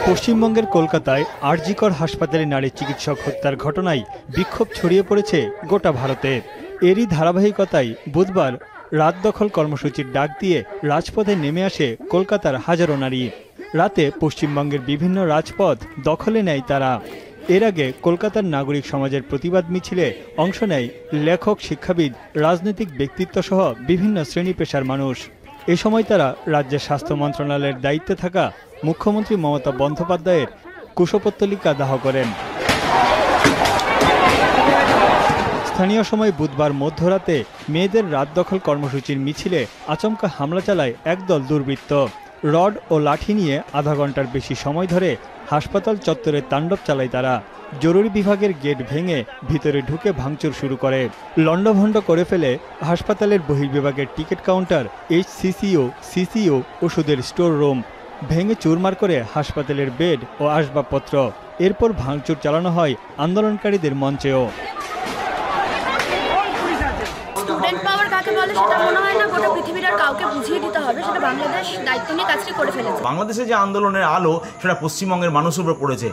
পশ্চিমবঙ্গের কলকাতায় আরজিকর হাসপাতালে নারী চিকিৎসক হত্যার ঘটনায় বিক্ষোভ ছড়িয়ে পড়েছে গোটা ভারতে। এরই ধারাবাহিকতায় বুধবার রাত দখল কর্মসূচির ডাক দিয়ে রাজপথে নেমে আসে কলকাতার হাজারো নারী। রাতে পশ্চিমবঙ্গের বিভিন্ন রাজপথ দখলে নেয় তারা। এর আগে কলকাতার নাগরিক সমাজের প্রতিবাদ মিছিলে অংশ নেয় লেখক, শিক্ষাবিদ, রাজনৈতিক ব্যক্তিত্ব সহ বিভিন্ন শ্রেণী পেশার মানুষ। এ সময় তারা রাজ্যের স্বাস্থ্য মন্ত্রণালয়ের দায়িত্বে থাকা মুখ্যমন্ত্রী মমতা বন্দ্যোপাধ্যায়ের কুশপুত্তলিকা দাহ করেন। স্থানীয় সময় বুধবার মধ্যরাতে মেয়েদের রাত দখল কর্মসূচির মিছিলে আচমকা হামলা চালায় একদল দুর্বৃত্ত। রড ও লাঠি নিয়ে আধা ঘন্টার বেশি সময় ধরে হাসপাতাল চত্বরে তাণ্ডব চালায় তারা। জরুরি বিভাগের গেট ভেঙে ভিতরে ঢুকে ভাঙচুর শুরু করে। লণ্ডভণ্ড করে ফেলে হাসপাতালের বহির্বিভাগের টিকিট কাউন্টার, HCCO, CCO, ওষুধের স্টোর রুম ভেঙে চুরমার করে হাসপাতালের বেড ও আসবাবপত্র। এরপর ভাঙচুর চালানো হয় আন্দোলনকারীদের মঞ্চেও। স্টুডেন্ট পাওয়ার কাকে বলে সেটা মনে হয় না গোটা পৃথিবীর আর কাউকে বুঝিয়ে দিতে হবে, সেটা বাংলাদেশ দায়িত্ব নিয়ে কাজটি করে ফেলেছে। বাংলাদেশে যে আন্দোলনের আলো সেটা পশ্চিমবঙ্গের মানুষের উপর পড়েছে।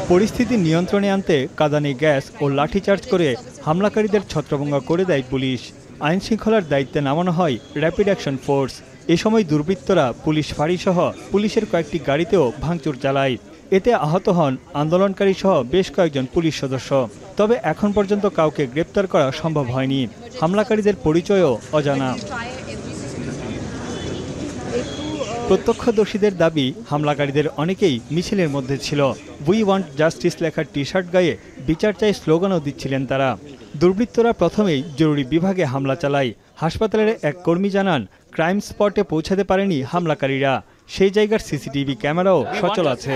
পরিস্থিতি নিয়ন্ত্রণে আনতে কাঁদানে গ্যাস ও লাঠিচার্জ করে হামলাকারীদের ছত্রভঙ্গ করে দেয় পুলিশ। আইন শৃঙ্খলার দায়িত্বে নামানো হয় র্যাপিড অ্যাকশন ফোর্স। এ সময় দুর্বৃত্তরা পুলিশ ফাঁড়ি সহ পুলিশের কয়েকটি গাড়িতেও ভাঙচুর চালায়। এতে আহত হন আন্দোলনকারী সহ বেশ কয়েকজন পুলিশ সদস্য। তবে এখন পর্যন্ত কাউকে গ্রেপ্তার করা সম্ভব হয়নি। হামলাকারীদের পরিচয়ও অজানা। প্রত্যক্ষদর্শীদের দাবি, হামলাকারীদের অনেকেই মিছিলের মধ্যে ছিল। উই ওয়ান্ট জাস্টিস লেখার টি-শার্ট গায়ে বিচার চাই স্লোগানও দিচ্ছিলেন তারা। দুর্বৃত্তরা প্রথমেই জরুরি বিভাগে হামলা চালায়। হাসপাতালের এক কর্মী জানান, ক্রাইম স্পটে পৌঁছাতে পারেনি হামলাকারীরা। সেই জায়গার সিসিটিভি ক্যামেরাও সচল আছে।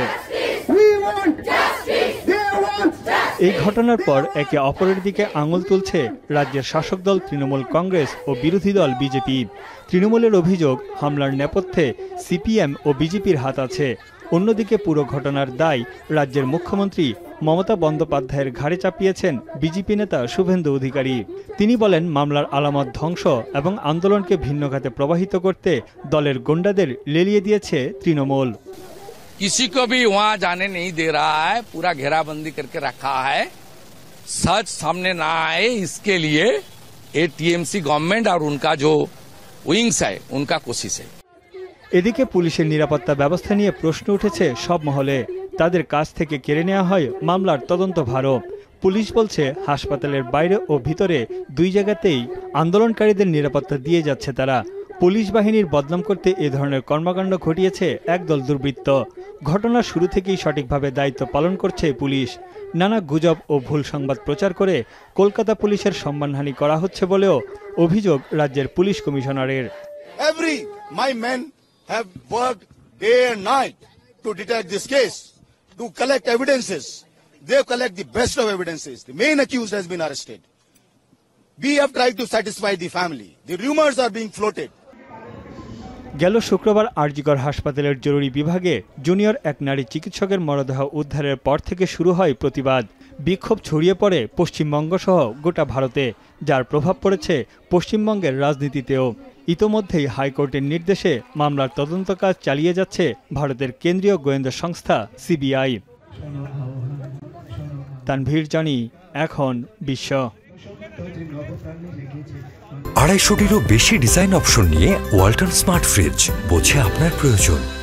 এই ঘটনার পর একে অপরের দিকে আঙুল তুলছে রাজ্যের শাসক দল তৃণমূল কংগ্রেস ও বিরোধী দল বিজেপি। তৃণমূলের অভিযোগ, হামলার নেপথ্যে CPM ও বিজেপির হাত আছে। অন্যদিকে পুরো ঘটনার দায় রাজ্যের মুখ্যমন্ত্রী মমতা বন্দ্যোপাধ্যায়ের ঘাড়ে চাপিয়েছেন বিজেপি নেতা শুভেন্দু অধিকারী। তিনি বলেন, মামলার আলামত ধ্বংস এবং আন্দোলনকে ভিন্ন খাতে প্রবাহিত করতে দলের গুন্ডাদের লেলিয়ে দিয়েছে তৃণমূল। किसी को भी वहां जाने नहीं दे रहा है, पूरा घेराबंदी करके रखा है। सच सामने ना आए इसके लिए ये TMC गवर्नमेंट और उनका जो विंग्स है उनका कोशिश है। এদিকে পুলিশের নিরাপত্তা ব্যবস্থা নিয়ে প্রশ্ন উঠেছে সব মহলে। তাদের কাছ থেকে কেড়ে নেওয়া হয় মামলার তদন্তভারও। পুলিশ বলছে, হাসপাতালের বাইরে ও ভিতরে দুই জায়গাতেই আন্দোলনকারীদের নিরাপত্তা দিয়ে যাচ্ছে তারা। পুলিশ বাহিনীর বদনাম করতে এ ধরনের কর্মকাণ্ড ঘটিয়েছে একদল দুর্বৃত্ত। ঘটনার শুরু থেকেই সঠিকভাবে দায়িত্ব পালন করছে পুলিশ। নানা গুজব ও ভুল সংবাদ প্রচার করে কলকাতা পুলিশের সম্মানহানি করা হচ্ছে বলেও অভিযোগ রাজ্যের পুলিশ কমিশনারের। My men have worked day and night to detect this case, to collect evidences. They collect the best of evidences. The main accused has been arrested. We have tried to satisfy the family. The rumors are being floated. গেল শুক্রবার আরজিকর হাসপাতালের জরুরি বিভাগে junior এক নারী চিকিৎসকের মরদেহ উদ্ধারের পর থেকে শুরু হয় প্রতিবাদ। বিক্ষোভ ছড়িয়ে পড়ে পশ্চিমবঙ্গ সহ গোটা ভারতে, যার প্রভাব পড়েছে পশ্চিমবঙ্গের রাজনীতিতেও। ইতোমধ্যেই হাইকোর্টের নির্দেশে মামলার তদন্ত কাজ চালিয়ে যাচ্ছে ভারতের কেন্দ্রীয় গোয়েন্দা সংস্থা CBI। তানভীর জানি, এখন বিশ্ব। 250টিরও বেশি ডিজাইন অপশন নিয়ে ওয়ালটন স্মার্ট ফ্রিজ, বোঝে আপনার প্রয়োজন।